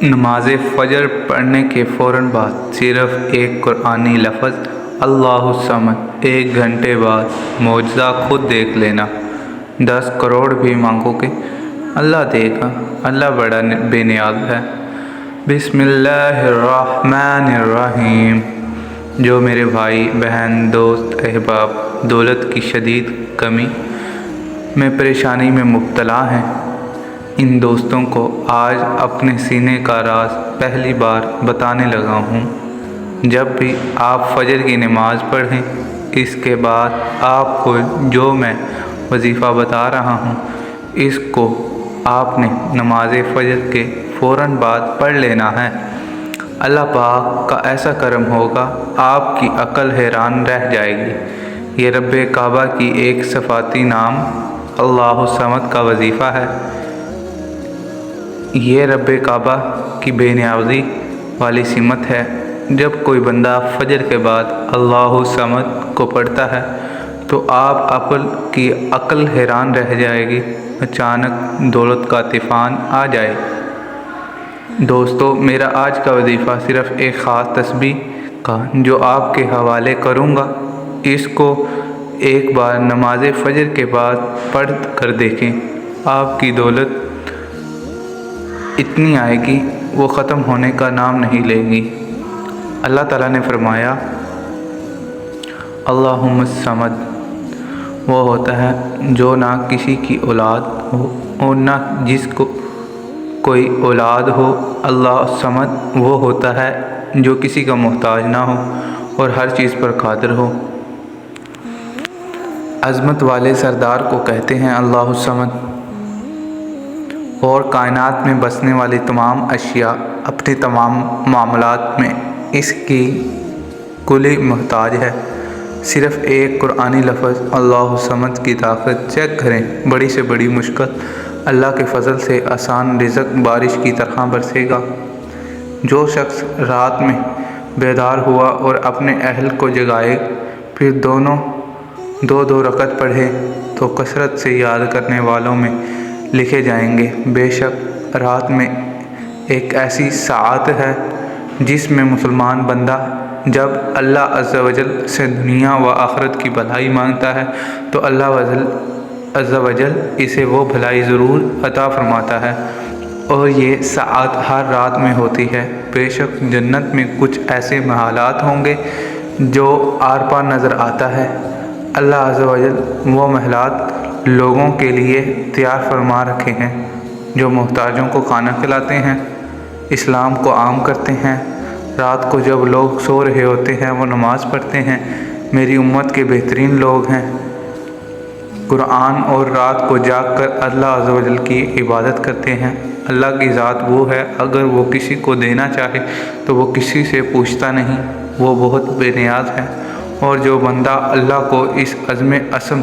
نماز فجر پڑھنے کے فوراً بعد صرف ایک قرآنی لفظ اللہ الصمد، 1 گھنٹے بعد معجزہ خود دیکھ لینا۔ 10 کروڑ بھی مانگو گے اللہ دے گا، اللہ بڑا بے نیاز ہے۔ بسم اللہ الرحمن الرحیم۔ جو میرے بھائی بہن دوست احباب دولت کی شدید کمی میں پریشانی میں مبتلا ہیں، ان دوستوں کو آج اپنے سینے کا راز پہلی بار بتانے لگا ہوں۔ جب بھی آپ فجر کی نماز پڑھیں، اس کے بعد آپ کو جو میں وظیفہ بتا رہا ہوں، اس کو آپ نے نماز فجر کے فوراً بعد پڑھ لینا ہے۔ اللہ پاک کا ایسا کرم ہوگا، آپ کی عقل حیران رہ جائے گی۔ یہ رب کعبہ کی ایک صفاتی نام اللہ الصمد کا وظیفہ ہے۔ یہ رب کعبہ کی بے نیازی والی سمت ہے۔ جب کوئی بندہ فجر کے بعد اللہ الصمد کو پڑھتا ہے تو آپ کی عقل حیران رہ جائے گی، اچانک دولت کا طوفان آ جائے۔ دوستو، میرا آج کا وظیفہ صرف ایک خاص تسبیح کا جو آپ کے حوالے کروں گا، اس کو ایک بار نماز فجر کے بعد پڑھ کر دیکھیں، آپ کی دولت اتنی آئے گی وہ ختم ہونے کا نام نہیں لے گی۔ اللہ تعالیٰ نے فرمایا، اللہم الصمد وہ ہوتا ہے جو نہ کسی کی اولاد ہو اور نہ جس کو کوئی اولاد ہو۔ اللہ الصمد وہ ہوتا ہے جو کسی کا محتاج نہ ہو اور ہر چیز پر قادر ہو۔ عظمت والے سردار کو کہتے ہیں اللہ الصمد، اور کائنات میں بسنے والی تمام اشیاء اپنے تمام معاملات میں اس کی کلی محتاج ہے۔ صرف ایک قرآنی لفظ اللہ الصمد کی طاقت چیک کریں، بڑی سے بڑی مشکل اللہ کے فضل سے آسان رزق بارش کی طرح برسے گا۔ جو شخص رات میں بیدار ہوا اور اپنے اہل کو جگائے، پھر دو رکعت پڑھے تو کثرت سے یاد کرنے والوں میں لکھے جائیں گے۔ بے شک رات میں ایک ایسی ساعت ہے جس میں مسلمان بندہ جب اللہ عز و جل سے دنیا و آخرت کی بھلائی مانگتا ہے تو اللہ عز و جل اسے وہ بھلائی ضرور عطا فرماتا ہے، اور یہ ساعت ہر رات میں ہوتی ہے۔ بے شک جنت میں کچھ ایسے محلات ہوں گے جو آر پار نظر آتا ہے۔ اللہ عز و جل وہ محلات لوگوں کے لیے تیار فرما رکھے ہیں جو محتاجوں کو کھانا کھلاتے ہیں، اسلام کو عام کرتے ہیں۔ رات کو جب لوگ سو رہے ہوتے ہیں وہ نماز پڑھتے ہیں۔ میری امت کے بہترین لوگ ہیں، قرآن اور رات کو جاگ کر اللہ عز و جل کی عبادت کرتے ہیں۔ اللہ کی ذات وہ ہے، اگر وہ کسی کو دینا چاہے تو وہ کسی سے پوچھتا نہیں، وہ بہت بے نیاز ہے۔ اور جو بندہ اللہ کو اس عزم اصم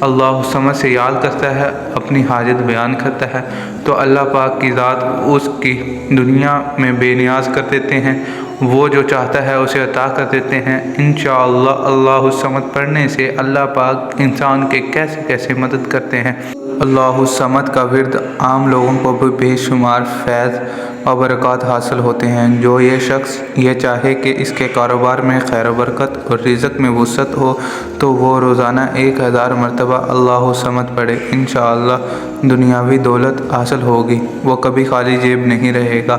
اللہ الصمد سے یاد کرتا ہے، اپنی حاجت بیان کرتا ہے، تو اللہ پاک کی ذات اس کی دنیا میں بے نیاز کر دیتے ہیں، وہ جو چاہتا ہے اسے عطا کر دیتے ہیں۔ انشاءاللہ اللہ الصمد پڑھنے سے اللہ پاک انسان کے کیسے کیسے مدد کرتے ہیں۔ اللہ الصمد کا ورد عام لوگوں کو بھی بے شمار فیض و برکات حاصل ہوتے ہیں۔ جو یہ شخص یہ چاہے کہ اس کے کاروبار میں خیر و برکت اور رزق میں وسعت ہو تو وہ روزانہ 1000 مرتبہ اللہ الصمد پڑھے، انشاءاللہ دنیاوی دولت حاصل ہوگی، وہ کبھی خالی جیب نہیں رہے گا۔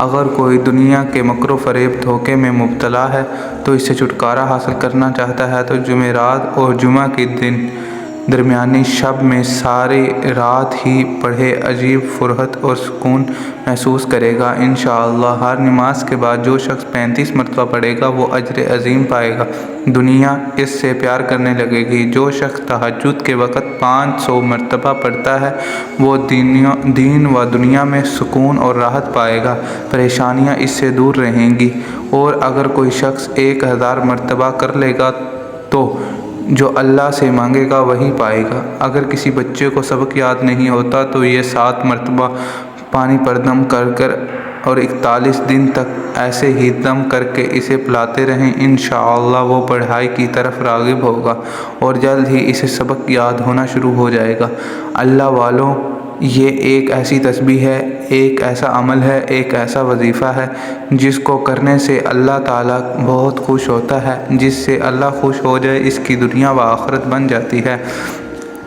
اگر کوئی دنیا کے مکر و فریب دھوکے میں مبتلا ہے تو اس سے چھٹکارا حاصل کرنا چاہتا ہے تو جمعرات اور جمعہ کے دن درمیانی شب میں ساری رات ہی پڑھے، عجیب فرحت اور سکون محسوس کرے گا۔ انشاءاللہ ہر نماز کے بعد جو شخص 35 مرتبہ پڑھے گا وہ اجر عظیم پائے گا، دنیا اس سے پیار کرنے لگے گی۔ جو شخص تہجد کے وقت 500 مرتبہ پڑھتا ہے وہ دین و دنیا میں سکون اور راحت پائے گا، پریشانیاں اس سے دور رہیں گی۔ اور اگر کوئی شخص 1000 مرتبہ کر لے گا تو جو اللہ سے مانگے گا وہی پائے گا۔ اگر کسی بچے کو سبق یاد نہیں ہوتا تو یہ 7 مرتبہ پانی پر دم کر اور 41 دن تک ایسے ہی دم کر کے اسے پلاتے رہیں، انشاءاللہ وہ پڑھائی کی طرف راغب ہوگا اور جلد ہی اسے سبق یاد ہونا شروع ہو جائے گا۔ اللہ والوں، یہ ایک ایسی تسبیح ہے، ایک ایسا عمل ہے، ایک ایسا وظیفہ ہے جس کو کرنے سے اللہ تعالیٰ بہت خوش ہوتا ہے۔ جس سے اللہ خوش ہو جائے اس کی دنیا و آخرت بن جاتی ہے۔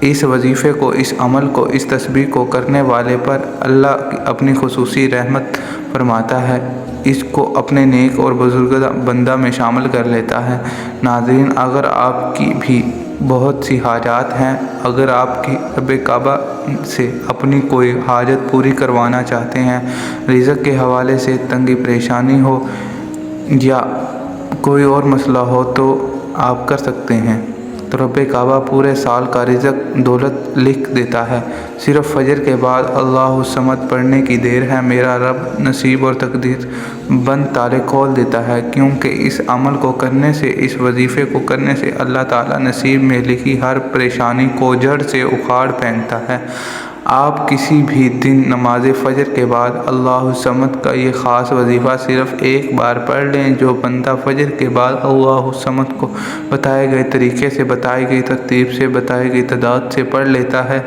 اس وظیفے کو، اس عمل کو، اس تسبیح کو کرنے والے پر اللہ اپنی خصوصی رحمت فرماتا ہے، اس کو اپنے نیک اور بزرگہ بندہ میں شامل کر لیتا ہے۔ ناظرین، اگر آپ کی بھی بہت سی حاجات ہیں، اگر آپ کی رب کعبہ سے اپنی کوئی حاجت پوری کروانا چاہتے ہیں، رزق کے حوالے سے تنگی پریشانی ہو یا کوئی اور مسئلہ ہو تو آپ کر سکتے ہیں، تو رب کعبہ پورے سال کا رزق دولت لکھ دیتا ہے۔ صرف فجر کے بعد اللہ الصمد پڑھنے کی دیر ہے، میرا رب نصیب اور تقدیر بند تالے کھول دیتا ہے، کیونکہ اس عمل کو کرنے سے، اس وظیفے کو کرنے سے اللہ تعالیٰ نصیب میں لکھی ہر پریشانی کو جڑ سے اکھاڑ پھینکتا ہے۔ آپ کسی بھی دن نماز فجر کے بعد اللہ الصمد کا یہ خاص وظیفہ صرف ایک بار پڑھ لیں۔ جو بندہ فجر کے بعد اللہ الصمد کو بتائے گئے طریقے سے، بتائی گئی ترتیب سے، بتائی گئی تعداد سے پڑھ لیتا ہے،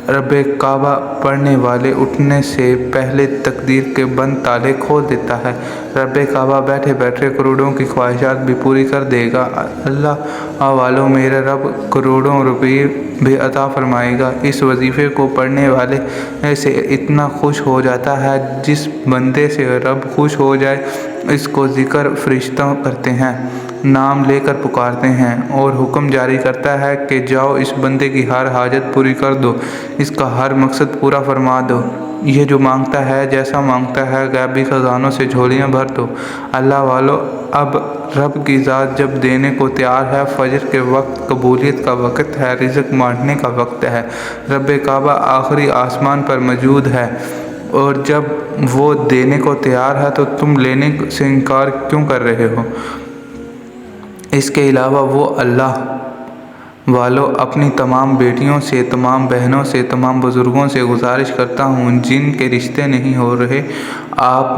رب کعبہ پڑھنے والے اٹھنے سے پہلے تقدیر کے بند تالے کھول دیتا ہے۔ رب کعبہ بیٹھے بیٹھے کروڑوں کی خواہشات بھی پوری کر دے گا۔ اللہ والوں، میرا رب کروڑوں روپے بھی عطا فرمائے گا۔ اس وظیفے کو پڑھنے والے سے اتنا خوش ہو جاتا ہے، جس بندے سے رب خوش ہو جائے اس کو ذکر فرشتوں کرتے ہیں، نام لے کر پکارتے ہیں اور حکم جاری کرتا ہے کہ جاؤ اس بندے کی ہر حاجت پوری کر دو، اس کا ہر مقصد پورا فرما دو، یہ جو مانگتا ہے، جیسا مانگتا ہے، غیبی خزانوں سے جھولیاں بھر دو۔ اللہ والو، اب رب کی ذات جب دینے کو تیار ہے، فجر کے وقت قبولیت کا وقت ہے، رزق بانٹنے کا وقت ہے، رب کعبہ آخری آسمان پر موجود ہے، اور جب وہ دینے کو تیار ہے تو تم لینے سے انکار کیوں کر رہے ہو؟ اس کے علاوہ وہ اللہ والو، اپنی تمام بیٹیوں سے، تمام بہنوں سے، تمام بزرگوں سے گزارش کرتا ہوں جن کے رشتے نہیں ہو رہے، آپ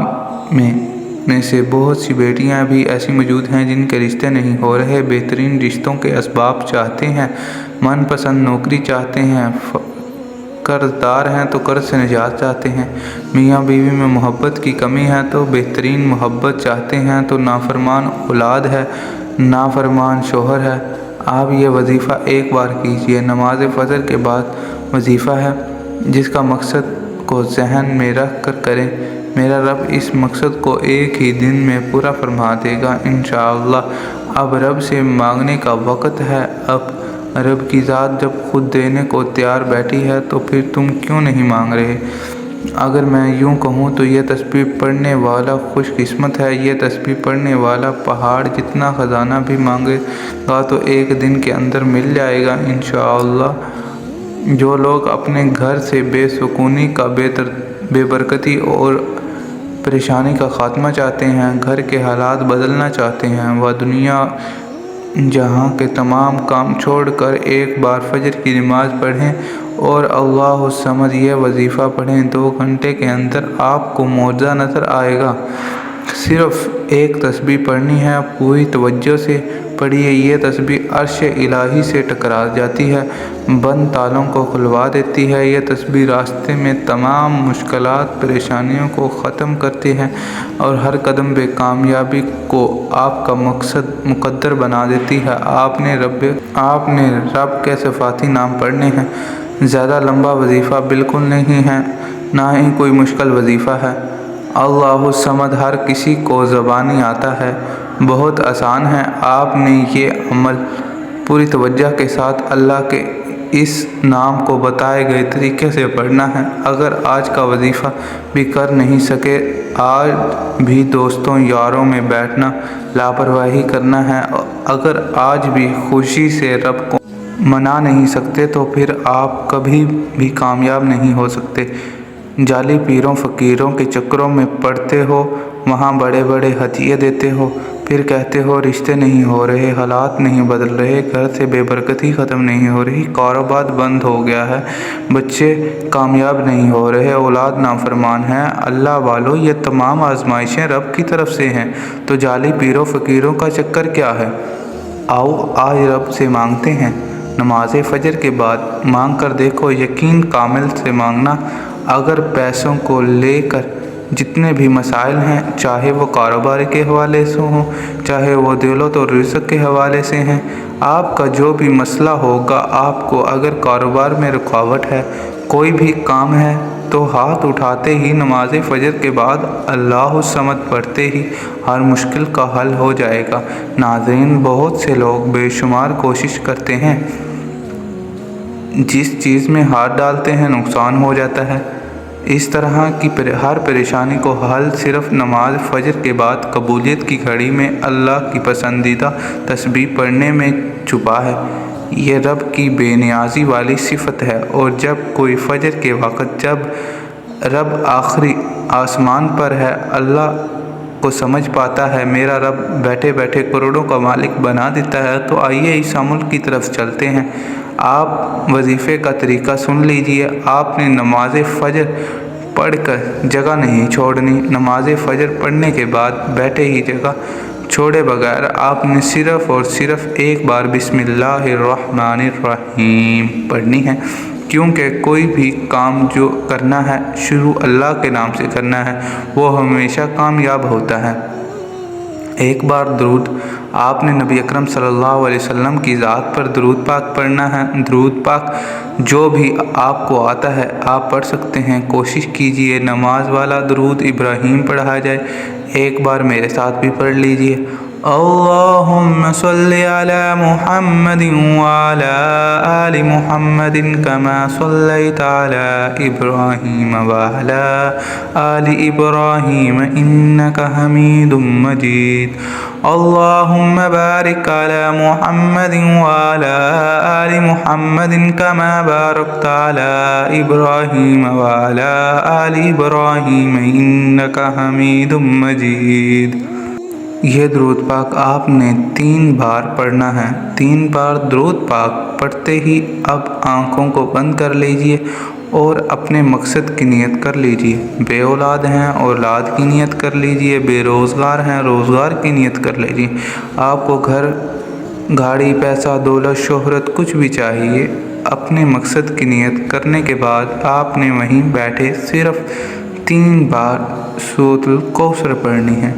میں سے بہت سی بیٹیاں بھی ایسی موجود ہیں جن کے رشتے نہیں ہو رہے، بہترین رشتوں کے اسباب چاہتے ہیں، من پسند نوکری چاہتے ہیں، قرض دار ہیں تو قرض سے نجات چاہتے ہیں، میاں بیوی میں محبت کی کمی ہے تو بہترین محبت چاہتے ہیں، تو نافرمان اولاد ہے، نافرمان شوہر ہے، آپ یہ وظیفہ ایک بار کیجئے۔ نماز فجر کے بعد وظیفہ ہے جس کا مقصد کو ذہن میں رکھ کر کریں، میرا رب اس مقصد کو ایک ہی دن میں پورا فرما دے گا انشاءاللہ۔ اب رب سے مانگنے کا وقت ہے۔ اب رب کی ذات جب خود دینے کو تیار بیٹھی ہے تو پھر تم کیوں نہیں مانگ رہے؟ اگر میں یوں کہوں تو یہ تسبیح پڑھنے والا خوش قسمت ہے، یہ تسبیح پڑھنے والا پہاڑ جتنا خزانہ بھی مانگے گا تو ایک دن کے اندر مل جائے گا انشاءاللہ۔ جو لوگ اپنے گھر سے بے سکونی کا، بے برکتی اور پریشانی کا خاتمہ چاہتے ہیں، گھر کے حالات بدلنا چاہتے ہیں، وہ دنیا جہاں کے تمام کام چھوڑ کر ایک بار فجر کی نماز پڑھیں اور اللہ الصمد یہ وظیفہ پڑھیں، 2 گھنٹے کے اندر آپ کو معجزہ نظر آئے گا۔ صرف ایک تسبیح پڑھنی ہے، پوری توجہ سے پڑھیے، یہ تسبیح عرش الہی سے ٹکرا جاتی ہے، بند تالوں کو کھلوا دیتی ہے، یہ تسبیح راستے میں تمام مشکلات، پریشانیوں کو ختم کرتی ہے اور ہر قدم پہ کامیابی کو آپ کا مقصد مقدر بنا دیتی ہے۔ آپ نے رب کے صفاتی نام پڑھنے ہیں، زیادہ لمبا وظیفہ بالکل نہیں ہے، نہ ہی کوئی مشکل وظیفہ ہے۔ اللہ الصمد ہر کسی کو زبانی آتا ہے، بہت آسان ہے۔ آپ نے یہ عمل پوری توجہ کے ساتھ اللہ کے اس نام کو بتائے گئے طریقے سے پڑھنا ہے۔ اگر آج کا وظیفہ بھی کر نہیں سکے، آج بھی دوستوں یاروں میں بیٹھنا لاپرواہی کرنا ہے، اگر آج بھی خوشی سے رب کو منا نہیں سکتے تو پھر آپ کبھی بھی کامیاب نہیں ہو سکتے۔ جعلی پیروں فقیروں کے چکروں میں پڑتے ہو، وہاں بڑے بڑے ہدیے دیتے ہو، پھر کہتے ہو رشتے نہیں ہو رہے، حالات نہیں بدل رہے، گھر سے بے برکتی ختم نہیں ہو رہی، کاروبار بند ہو گیا ہے، بچے کامیاب نہیں ہو رہے، اولاد نافرمان ہے۔ اللہ والو، یہ تمام آزمائشیں رب کی طرف سے ہیں، تو جعلی پیروں فقیروں کا چکر کیا ہے؟ آؤ آج رب سے مانگتے ہیں، نماز فجر کے بعد مانگ کر دیکھو، یقین کامل سے مانگنا۔ اگر پیسوں کو لے کر جتنے بھی مسائل ہیں، چاہے وہ کاروبار کے حوالے سے ہوں، چاہے وہ دولت اور رزق کے حوالے سے ہیں، آپ کا جو بھی مسئلہ ہوگا، آپ کو اگر کاروبار میں رکاوٹ ہے، کوئی بھی کام ہے، تو ہاتھ اٹھاتے ہی نماز فجر کے بعد اللہ الصمد پڑھتے ہی ہر مشکل کا حل ہو جائے گا۔ ناظرین، بہت سے لوگ بے شمار کوشش کرتے ہیں، جس چیز میں ہاتھ ڈالتے ہیں نقصان ہو جاتا ہے۔ اس طرح کی ہر پریشانی کو حل صرف نماز فجر کے بعد قبولیت کی گھڑی میں اللہ کی پسندیدہ تسبیح پڑھنے میں چھپا ہے۔ یہ رب کی بے نیازی والی صفت ہے، اور جب کوئی فجر کے وقت جب رب آخری آسمان پر ہے، اللہ کو سمجھ پاتا ہے میرا رب بیٹھے بیٹھے کروڑوں کا مالک بنا دیتا ہے، تو آئیے اس عمل کی طرف چلتے ہیں۔ آپ وظیفے کا طریقہ سن لیجئے۔ آپ نے نماز فجر پڑھ کر جگہ نہیں چھوڑنی۔ نماز فجر پڑھنے کے بعد بیٹھے ہی جگہ چھوڑے بغیر آپ نے صرف اور صرف ایک بار بسم اللہ الرحمن الرحیم پڑھنی ہے، کیونکہ کوئی بھی کام جو کرنا ہے شروع اللہ کے نام سے کرنا ہے، وہ ہمیشہ کامیاب ہوتا ہے۔ ایک بار درود، آپ نے نبی اکرم صلی اللہ علیہ وسلم کی ذات پر درود پاک پڑھنا ہے۔ درود پاک جو بھی آپ کو آتا ہے آپ پڑھ سکتے ہیں۔ کوشش کیجئے نماز والا درود ابراہیم پڑھا جائے۔ ایک بار میرے ساتھ بھی پڑھ لیجئے۔ اللہم صلی علی محمد وعلی آل محمد کما صلیت علی ابراہیم وعلی آل ابراہیم انک حمید مجید۔ اللہم بارک علی محمد وعلی آل محمد کما بارکت علی ابراہیم وعلی آل ابراہیم انک حمید مجید۔ یہ درود پاک آپ نے 3 بار پڑھنا ہے۔ 3 بار درود پاک پڑھتے ہی اب آنکھوں کو بند کر لیجئے اور اپنے مقصد کی نیت کر لیجئے۔ بے اولاد ہیں، اولاد کی نیت کر لیجئے۔ بے روزگار ہیں، روزگار کی نیت کر لیجئے۔ آپ کو گھر، گاڑی، پیسہ، دولت، شہرت کچھ بھی چاہیے، اپنے مقصد کی نیت کرنے کے بعد آپ نے وہیں بیٹھے صرف 3 بار سورۃ الکوثر پڑھنی ہے۔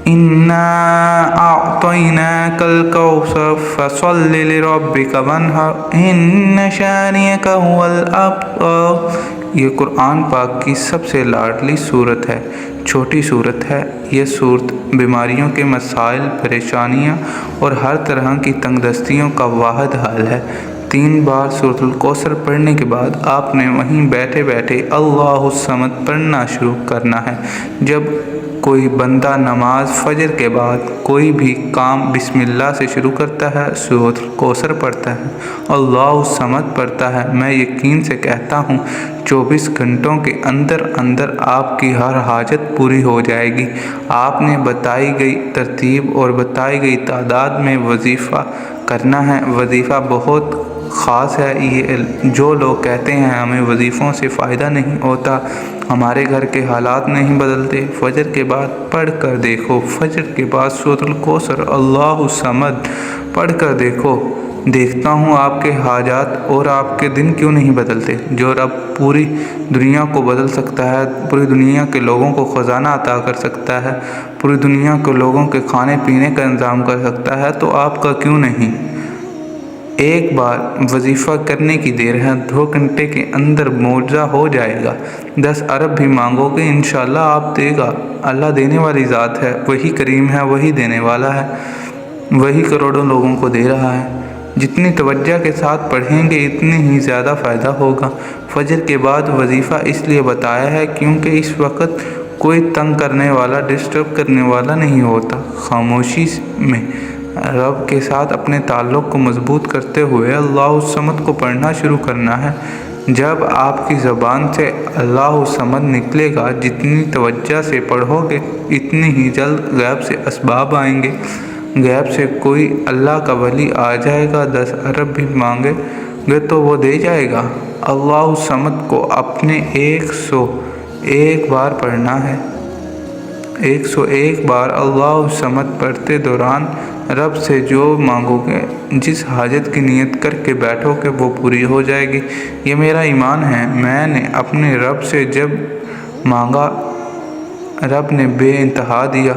اِنَّا أَعْطَيْنَاكَ الْكَوْثَرَ فَصَلِّ لِرَبِّكَ وَانْحَرْ إِنَّ شَانِئَكَ هُوَ الْأَبْتَرُ۔ یہ قرآن پاک کی سب سے لاڈلی سورت ہے، چھوٹی سورت ہے۔ یہ سورت بیماریوں کے مسائل، پریشانیاں اور ہر طرح کی تنگ دستیوں کا واحد حل ہے۔ 3 بار سورۃ الکوثر پڑھنے کے بعد آپ نے وہیں بیٹھے بیٹھے اللہ الصمد پڑھنا شروع کرنا ہے۔ جب کوئی بندہ نماز فجر کے بعد کوئی بھی کام بسم اللہ سے شروع کرتا ہے، سورۃ الکوثر پڑھتا ہے، اللہ الصمد پڑھتا ہے، میں یقین سے کہتا ہوں 24 گھنٹوں کے اندر اندر آپ کی ہر حاجت پوری ہو جائے گی۔ آپ نے بتائی گئی ترتیب اور بتائی گئی تعداد میں وظیفہ کرنا ہے۔ وظیفہ بہت خاص ہے۔ یہ جو لوگ کہتے ہیں ہمیں وظیفوں سے فائدہ نہیں ہوتا، ہمارے گھر کے حالات نہیں بدلتے، فجر کے بعد پڑھ کر دیکھو۔ فجر کے بعد سورۃ الکوثر اللہ الصمد پڑھ کر دیکھو۔ دیکھتا ہوں آپ کے حاجات اور آپ کے دن کیوں نہیں بدلتے۔ جو رب پوری دنیا کو بدل سکتا ہے، پوری دنیا کے لوگوں کو خزانہ عطا کر سکتا ہے، پوری دنیا کے لوگوں کے کھانے پینے کا انتظام کر سکتا ہے، تو آپ کا کیوں نہیں۔ ایک بار وظیفہ کرنے کی دیر ہے، 2 گھنٹے کے اندر معجزہ ہو جائے گا۔ 10 ارب بھی مانگو گے انشاءاللہ آپ دے گا۔ اللہ دینے والی ذات ہے، وہی کریم ہے، وہی دینے والا ہے، وہی کروڑوں لوگوں کو دے رہا ہے۔ جتنی توجہ کے ساتھ پڑھیں گے اتنی ہی زیادہ فائدہ ہوگا۔ فجر کے بعد وظیفہ اس لیے بتایا ہے کیونکہ اس وقت کوئی تنگ کرنے والا، ڈسٹرب کرنے والا نہیں ہوتا۔ خاموشی میں رب کے ساتھ اپنے تعلق کو مضبوط کرتے ہوئے اللہ الصمد کو پڑھنا شروع کرنا ہے۔ جب آپ کی زبان سے اللہ الصمد نکلے گا، جتنی توجہ سے پڑھو گے اتنی ہی جلد غیب سے اسباب آئیں گے۔ غیب سے کوئی اللہ کا ولی آ جائے گا، 10 ارب بھی مانگے گے تو وہ دے جائے گا۔ اللہ الصمد کو اپنے 101 بار پڑھنا ہے۔ 101 بار اللہ سمد پڑھتے دوران رب سے جو مانگو گے، جس حاجت کی نیت کر کے بیٹھو گے وہ پوری ہو جائے گی۔ یہ میرا ایمان ہے۔ میں نے اپنے رب سے جب مانگا، رب نے بے انتہا دیا،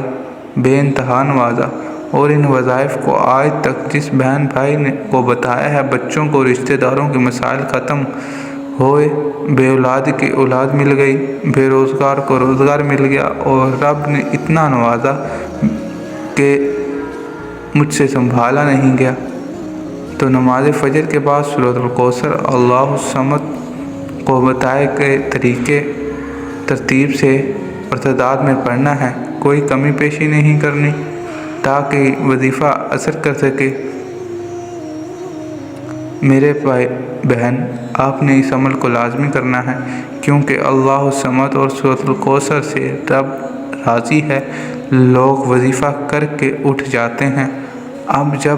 بے انتہا نوازا۔ اور ان وظائف کو آج تک جس بہن بھائی کو بتایا ہے، بچوں کو رشتہ داروں کے مسائل ختم ہوئے، بے اولاد کی اولاد مل گئی، بے روزگار کو روزگار مل گیا، اور رب نے اتنا نوازا کہ مجھ سے سنبھالا نہیں گیا۔ تو نماز فجر کے بعد سورۃ الکوثر اللہ الصمد کو بتائے گئے طریقے، ترتیب سے اور تعداد میں پڑھنا ہے، کوئی کمی پیشی نہیں کرنی تاکہ وظیفہ اثر کر سکے۔ میرے بھائی بہن، آپ نے اس عمل کو لازمی کرنا ہے، کیونکہ اللہ الصمد اور سورۃ الکوثر سے رب راضی ہے۔ لوگ وظیفہ کر کے اٹھ جاتے ہیں۔ اب جب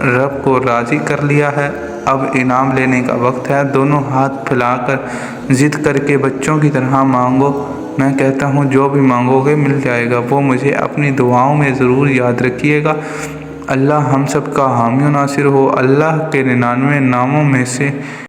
رب کو راضی کر لیا ہے، اب انعام لینے کا وقت ہے۔ دونوں ہاتھ پھیلا کر ضد کر کے بچوں کی طرح مانگو۔ میں کہتا ہوں جو بھی مانگو گے مل جائے گا۔ وہ مجھے اپنی دعاؤں میں ضرور یاد رکھیے گا۔ اللہ ہم سب کا حامی و ناصر ہو۔ اللہ کے 99 ناموں میں سے